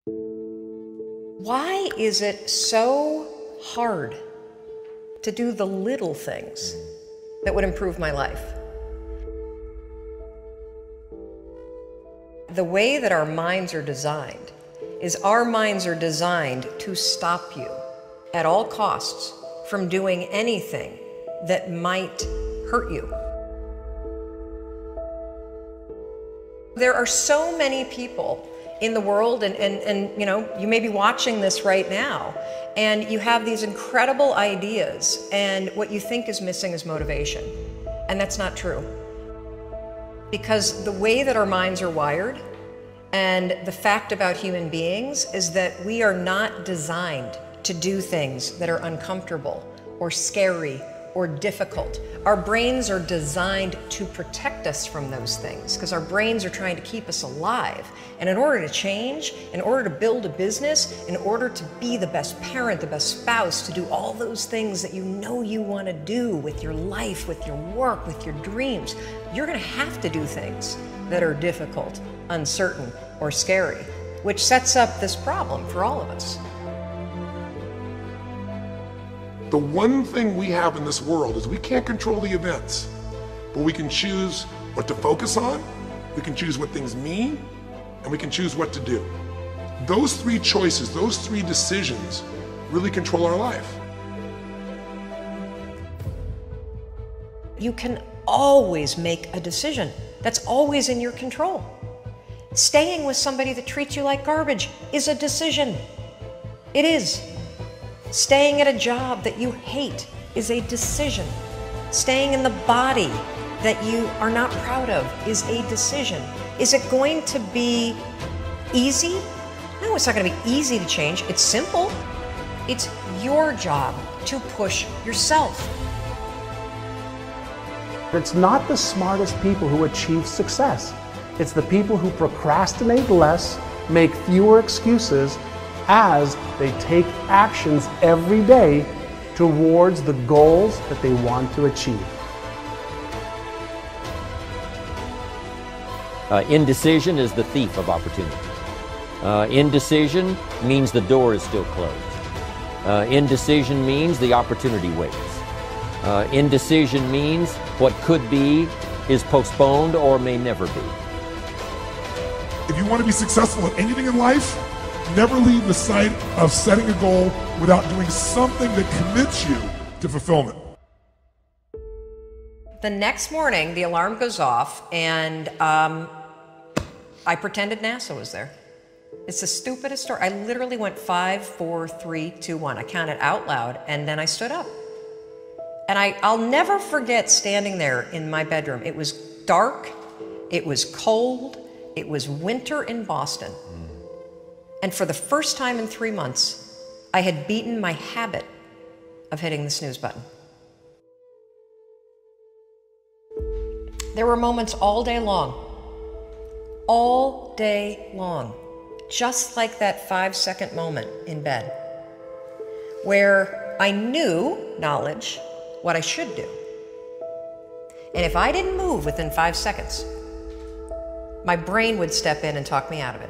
Why is it so hard to do the little things that would improve my life? The way that our minds are designed is our minds are designed to stop you at all costs from doing anything that might hurt you. There are so many people in the world, and you know, you may be watching this right now, and you have these incredible ideas, and what you think is missing is motivation. And that's not true. Because the way that our minds are wired, and the fact about human beings, is that we are not designed to do things that are uncomfortable or scary or difficult. Our brains are designed to protect us from those things because our brains are trying to keep us alive. And in order to change, in order to build a business, in order to be the best parent, the best spouse, to do all those things that you know you want to do with your life, with your work, with your dreams, you're going to have to do things that are difficult, uncertain, or scary, which sets up this problem for all of us. The one thing we have in this world is we can't control the events, but we can choose what to focus on, we can choose what things mean, and we can choose what to do. Those three choices, those three decisions really control our life. You can always make a decision. That's always in your control. Staying with somebody that treats you like garbage is a decision. It is. Staying at a job that you hate is a decision. Staying in the body that you are not proud of is a decision. Is it going to be easy? No, it's not going to be easy to change. It's simple. It's your job to push yourself. It's not the smartest people who achieve success. It's the people who procrastinate less, make fewer excuses, as they take actions every day towards the goals that they want to achieve. Indecision is the thief of opportunity. Indecision means the door is still closed. Indecision means the opportunity waits. Indecision means what could be is postponed or may never be. If you want to be successful at anything in life, never leave the sight of setting a goal without doing something that commits you to fulfillment. The next morning, the alarm goes off, and I pretended NASA was there. It's the stupidest story. I literally went 5, 4, 3, 2, 1. I counted out loud, and then I stood up. And I'll never forget standing there in my bedroom. It was dark, it was cold, it was winter in Boston. And for the first time in 3 months, I had beaten my habit of hitting the snooze button. There were moments all day long, just like that 5-second moment in bed, where I knew, knowledge, what I should do. And if I didn't move within 5 seconds, my brain would step in and talk me out of it.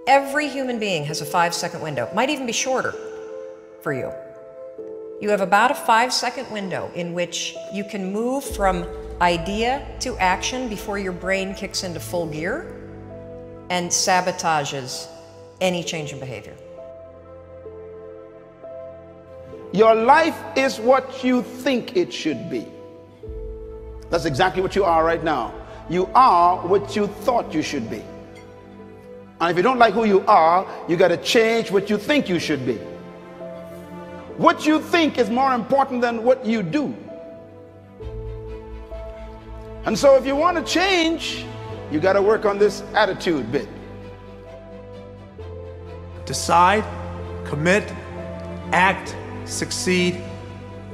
Every human being has a 5-second window. It might even be shorter for you. You have about a 5-second window in which you can move from idea to action before your brain kicks into full gear and sabotages any change in behavior. Your life is what you think it should be. That's exactly what you are right now. You are what you thought you should be. And if you don't like who you are, you got to change what you think you should be. What you think is more important than what you do. And so if you want to change, you got to work on this attitude bit. Decide, commit, act, succeed,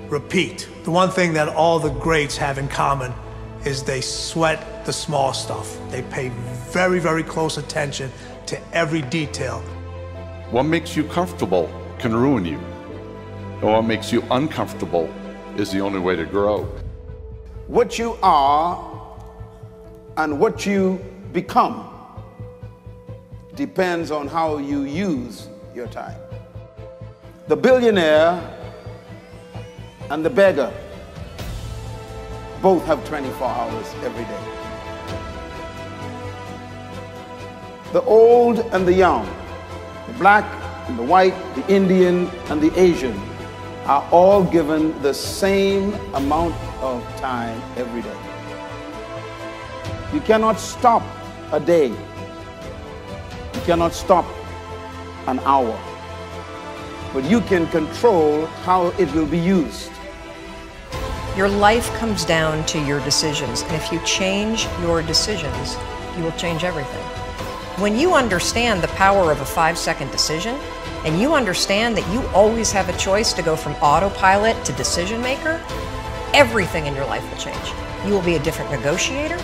repeat. The one thing that all the greats have in common is they sweat the small stuff. They pay very, very close attention to every detail. What makes you comfortable can ruin you. And what makes you uncomfortable is the only way to grow. What you are and what you become depends on how you use your time. The billionaire and the beggar both have 24 hours every day. The old and the young, the black and the white, the Indian and the Asian are all given the same amount of time every day. You cannot stop a day. You cannot stop an hour. But you can control how it will be used. Your life comes down to your decisions, and if you change your decisions, you will change everything. When you understand the power of a 5-second decision, and you understand that you always have a choice to go from autopilot to decision maker, everything in your life will change. You will be a different negotiator,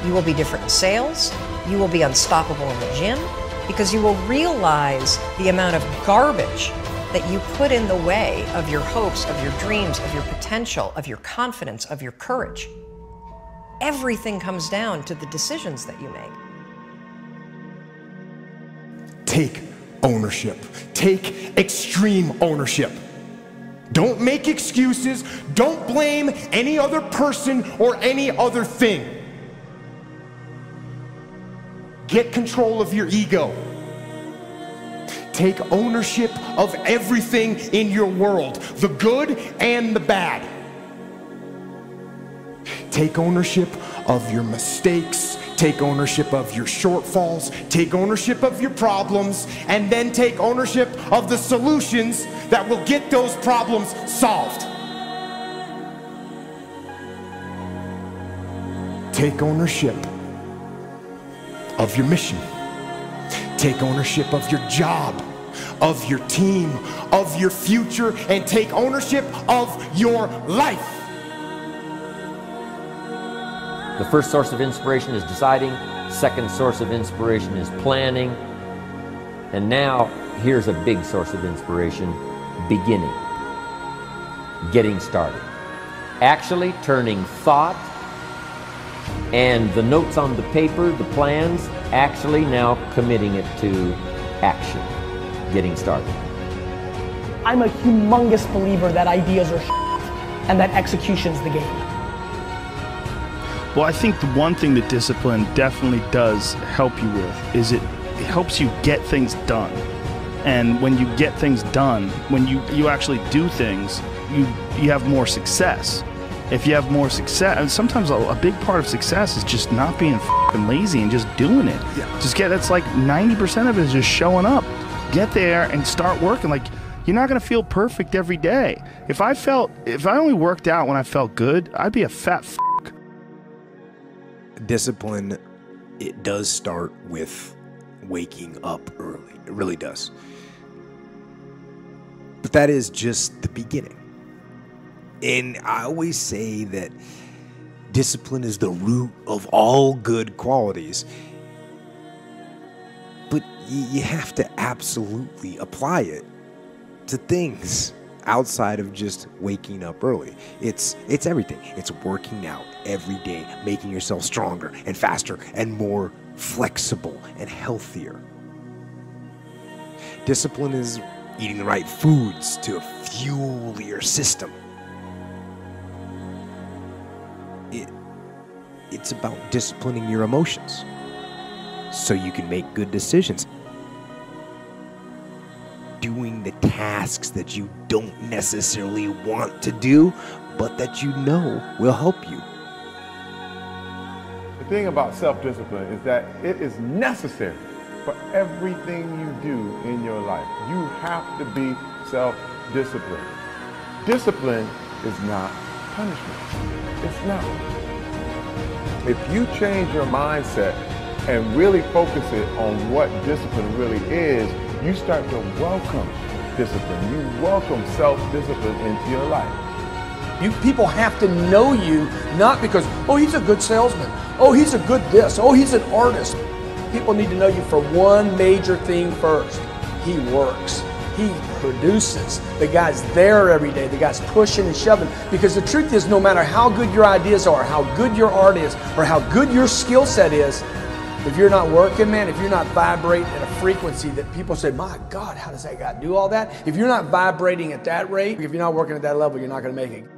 you will be different in sales, you will be unstoppable in the gym, because you will realize the amount of garbage that you put in the way of your hopes, of your dreams, of your potential, of your confidence, of your courage. Everything comes down to the decisions that you make. Take ownership. Take extreme ownership. Don't make excuses. Don't blame any other person or any other thing. Get control of your ego. Take ownership of everything in your world, the good and the bad. Take ownership of your mistakes. Take ownership of your shortfalls. Take ownership of your problems. And then take ownership of the solutions that will get those problems solved. Take ownership of your mission. Take ownership of your job, of your team, of your future, and take ownership of your life. The first source of inspiration is deciding. Second source of inspiration is planning. And now, here's a big source of inspiration, beginning. Getting started. Actually turning thought and the notes on the paper, the plans, actually now committing it to action. Getting started. I'm a humongous believer that ideas are and that execution's the game. Well, I think the one thing that discipline definitely does help you with is it helps you get things done. And when you get things done, when you actually do things, you have more success. If you have more success, and sometimes a big part of success is just not being f***ing lazy and just doing it. Yeah. That's like 90% of it is just showing up. Get there and start working. Like, you're not gonna feel perfect every day. If I only worked out when I felt good, I'd be a fat f***. Discipline, it does start with waking up early. It really does. But that is just the beginning. And I always say that discipline is the root of all good qualities. But you have to absolutely apply it to things outside of just waking up early. It's everything. It's working out every day, making yourself stronger and faster and more flexible and healthier. Discipline is eating the right foods to fuel your system. It's about disciplining your emotions so you can make good decisions. Doing the tasks that you don't necessarily want to do, but that you know will help you. The thing about self-discipline is that it is necessary for everything you do in your life. You have to be self-disciplined. Discipline is not punishment. It's not. If you change your mindset and really focus it on what discipline really is, you start to welcome discipline. You welcome self-discipline into your life. People have to know you, not because, oh, he's a good salesman. Oh, he's a good this. Oh, he's an artist. People need to know you for one major thing first. He works. He produces. The guy's there every day. The guy's pushing and shoving. Because the truth is, no matter how good your ideas are, how good your art is, or how good your skill set is, if you're not working, man, if you're not vibrating at a frequency that people say, my God, how does that guy do all that? If you're not vibrating at that rate, if you're not working at that level, you're not going to make it.